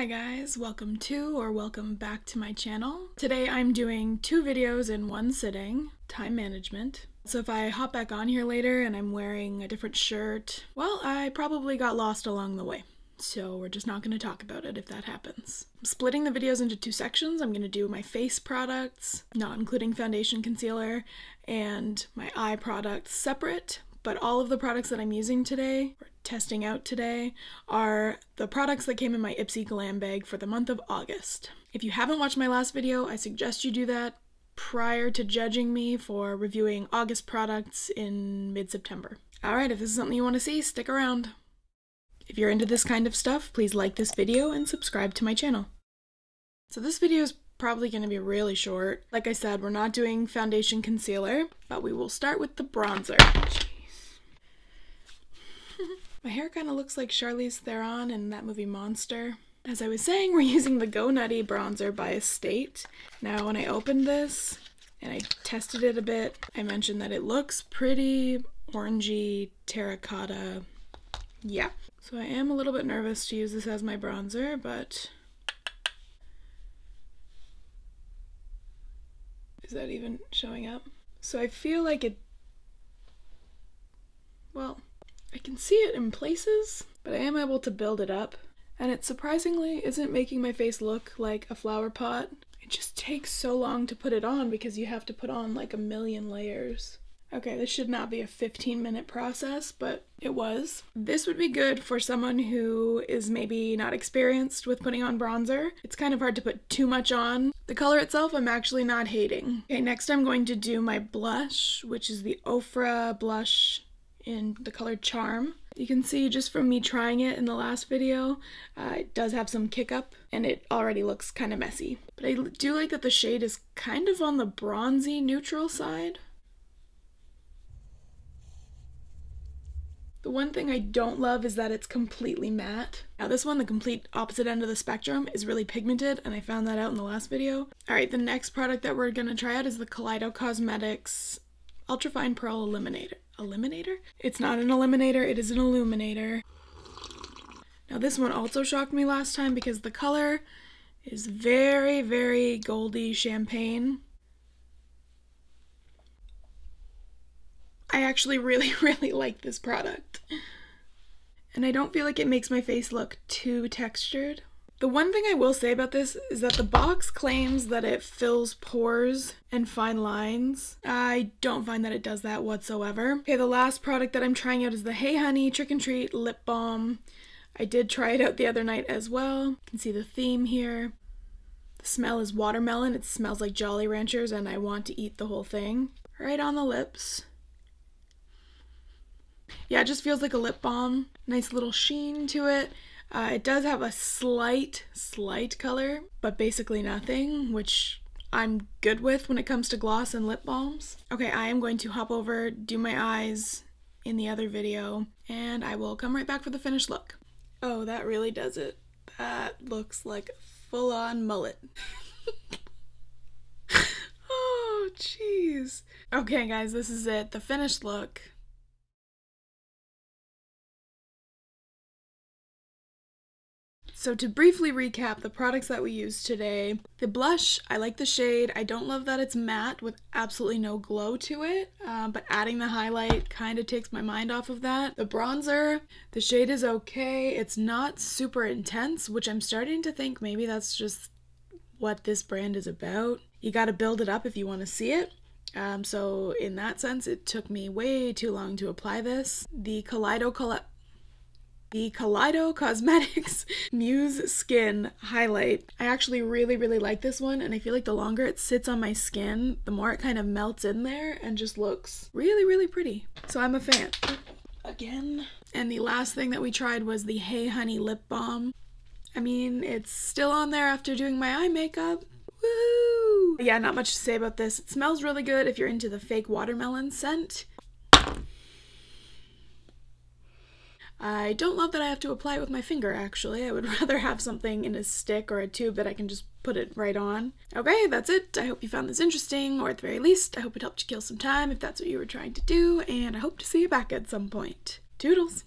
Hi guys, welcome to or welcome back to my channel. Today I'm doing 2 videos in one sitting, time management. So if I hop back on here later and I'm wearing a different shirt, well, I probably got lost along the way. So we're just not going to talk about it if that happens. I'm splitting the videos into 2 sections. I'm going to do my face products, not including foundation, concealer, and my eye products separate. But all of the products that I'm using today, or testing out today, are the products that came in my Ipsy Glam bag for the month of August. If you haven't watched my last video, I suggest you do that prior to judging me for reviewing August products in mid-September. Alright, if this is something you want to see, stick around. If you're into this kind of stuff, please like this video and subscribe to my channel. So this video is probably going to be really short. Like I said, we're not doing foundation concealer, but we will start with the bronzer. My hair kind of looks like Charlize Theron in that movie Monster. As I was saying, we're using the Go Nutty bronzer by Estate. Now, when I opened this and I tested it a bit, I mentioned that it looks pretty orangey, terracotta. Yeah. So I am a little bit nervous to use this as my bronzer, but... Is that even showing up? So I feel like it... Well... I can see it in places, but I am able to build it up. And it surprisingly isn't making my face look like a flower pot. It just takes so long to put it on because you have to put on like a million layers. Okay, this should not be a 15-minute process, but it was. This would be good for someone who is maybe not experienced with putting on bronzer. It's kind of hard to put too much on. The color itself, I'm actually not hating. Okay, next I'm going to do my blush, which is the Ofra blush in the color Charm. You can see just from me trying it in the last video, it does have some kick up and it already looks kind of messy. But I do like that the shade is kind of on the bronzy neutral side. The one thing I don't love is that it's completely matte. Now this one, the complete opposite end of the spectrum, is really pigmented, and I found that out in the last video. Alright, the next product that we're gonna try out is the Kaleido Cosmetics Ultrafine Pearl Illuminator. Illuminator? It's not an eliminator, it is an illuminator. Now this one also shocked me last time because the color is very, very goldy champagne. I actually really, really like this product. And I don't feel like it makes my face look too textured. The one thing I will say about this is that the box claims that it fills pores and fine lines. I don't find that it does that whatsoever. Okay, the last product that I'm trying out is the Hey Honey Trick and Treat Lip Balm. I did try it out the other night as well. You can see the theme here. The smell is watermelon. It smells like Jolly Ranchers and I want to eat the whole thing. Right on the lips. Yeah, it just feels like a lip balm. Nice little sheen to it. It does have a slight color, but basically nothing, which I'm good with when it comes to gloss and lip balms. Okay, I am going to hop over, do my eyes in the other video, and I will come right back for the finished look. Oh, that really does it. That looks like a full-on mullet. Oh, jeez. Okay, guys, this is it. The finished look. So to briefly recap the products that we used today, the blush, I like the shade. I don't love that it's matte with absolutely no glow to it, but adding the highlight kind of takes my mind off of that. The bronzer, the shade is okay. It's not super intense, which I'm starting to think maybe that's just what this brand is about. You gotta build it up if you want to see it. So in that sense, it took me way too long to apply this. The Kaleido Cosmetics Muse Skin Highlight. I actually really, really like this one, and I feel like the longer it sits on my skin, the more it kind of melts in there and just looks really, really pretty. So I'm a fan. Again. And the last thing that we tried was the Hey Honey Lip Balm. I mean, it's still on there after doing my eye makeup. Woo! Yeah, not much to say about this. It smells really good if you're into the fake watermelon scent. I don't love that I have to apply it with my finger, actually. I would rather have something in a stick or a tube that I can just put it right on. Okay, that's it. I hope you found this interesting, or at the very least, I hope it helped you kill some time if that's what you were trying to do, and I hope to see you back at some point. Toodles!